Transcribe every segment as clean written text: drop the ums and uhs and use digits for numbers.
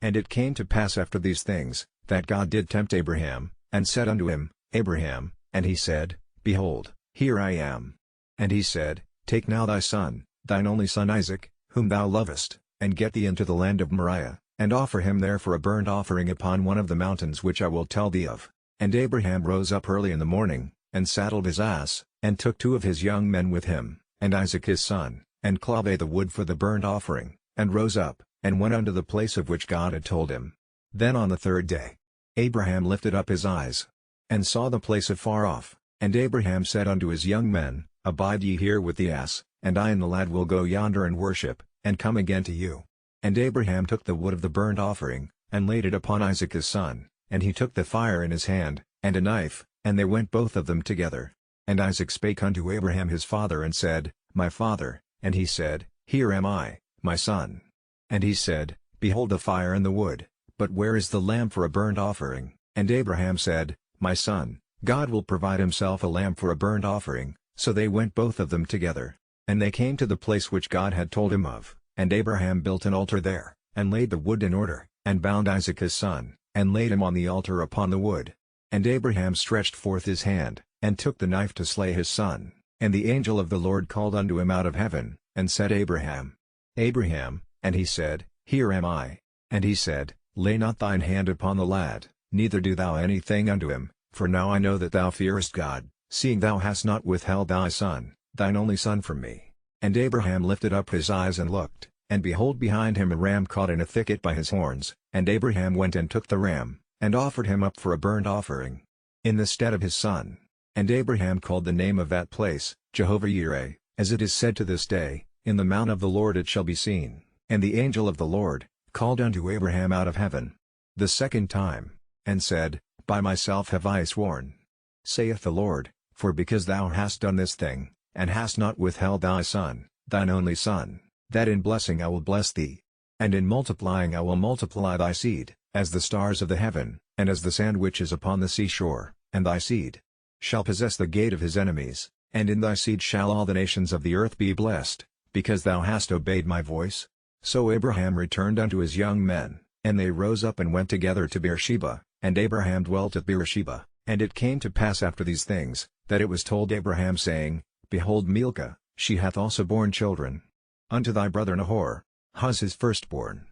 And it came to pass after these things, that God did tempt Abraham, and said unto him, Abraham, and he said, Behold, here I am. And he said, Take now thy son, thine only son Isaac, whom thou lovest, and get thee into the land of Moriah, and offer him there for a burnt offering upon one of the mountains which I will tell thee of. And Abraham rose up early in the morning, and saddled his ass, and took 2 of his young men with him, and Isaac his son, and clave the wood for the burnt offering, and rose up, and went unto the place of which God had told him. Then on the 3rd day, Abraham lifted up his eyes, and saw the place afar off, and Abraham said unto his young men, Abide ye here with the ass, and I and the lad will go yonder and worship, and come again to you. And Abraham took the wood of the burnt offering, and laid it upon Isaac his son, and he took the fire in his hand, and a knife, and they went both of them together. And Isaac spake unto Abraham his father and said, My father, and he said, Here am I, my son. And he said, Behold the fire and the wood, but where is the lamb for a burnt offering? And Abraham said, My son, God will provide himself a lamb for a burnt offering. So they went both of them together. And they came to the place which God had told him of, and Abraham built an altar there, and laid the wood in order, and bound Isaac his son, and laid him on the altar upon the wood. And Abraham stretched forth his hand, and took the knife to slay his son. And the angel of the Lord called unto him out of heaven, and said, Abraham, Abraham, and he said, Here am I. And he said, Lay not thine hand upon the lad, neither do thou anything unto him, for now I know that thou fearest God, seeing thou hast not withheld thy son, thine only son from me. And Abraham lifted up his eyes and looked, and behold behind him a ram caught in a thicket by his horns, and Abraham went and took the ram, and offered him up for a burnt offering, in the stead of his son. And Abraham called the name of that place, Jehovah-Yireh, as it is said to this day, In the mount of the Lord it shall be seen. And the angel of the Lord called unto Abraham out of heaven the 2nd time, and said, By myself have I sworn, saith the Lord, for because thou hast done this thing, and hast not withheld thy son, thine only son, that in blessing I will bless thee, and in multiplying I will multiply thy seed, as the stars of the heaven, and as the sand which is upon the seashore, and thy seed shall possess the gate of his enemies, and in thy seed shall all the nations of the earth be blessed, because thou hast obeyed my voice. So Abraham returned unto his young men, and they rose up and went together to Beersheba, and Abraham dwelt at Beersheba. And it came to pass after these things, that it was told Abraham, saying, Behold Milcah, she hath also borne children unto thy brother Nahor, Huz his firstborn,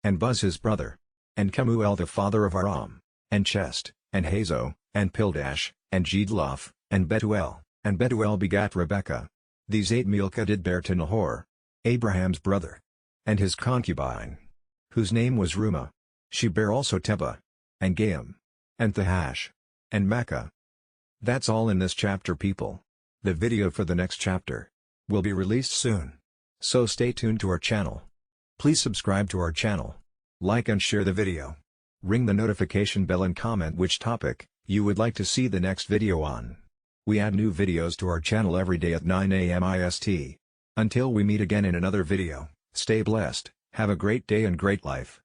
and Buz his brother, and Kemuel the father of Aram, and Chest, and Hazo, and Pildash, and Jedloth, and Betuel, and Betuel begat Rebekah. These 8 Milcah did bear to Nahor, Abraham's brother, and his concubine, whose name was Reumah. She bare also Tebah, and Gaam, and Thahash, and Makkah. That's all in this chapter, people. The video for the next chapter will be released soon, so stay tuned to our channel. Please subscribe to our channel, like and share the video. Ring the notification bell and comment which topic you would like to see the next video on. We add new videos to our channel every day at 9 a.m. IST. Until we meet again in another video, stay blessed, have a great day and great life.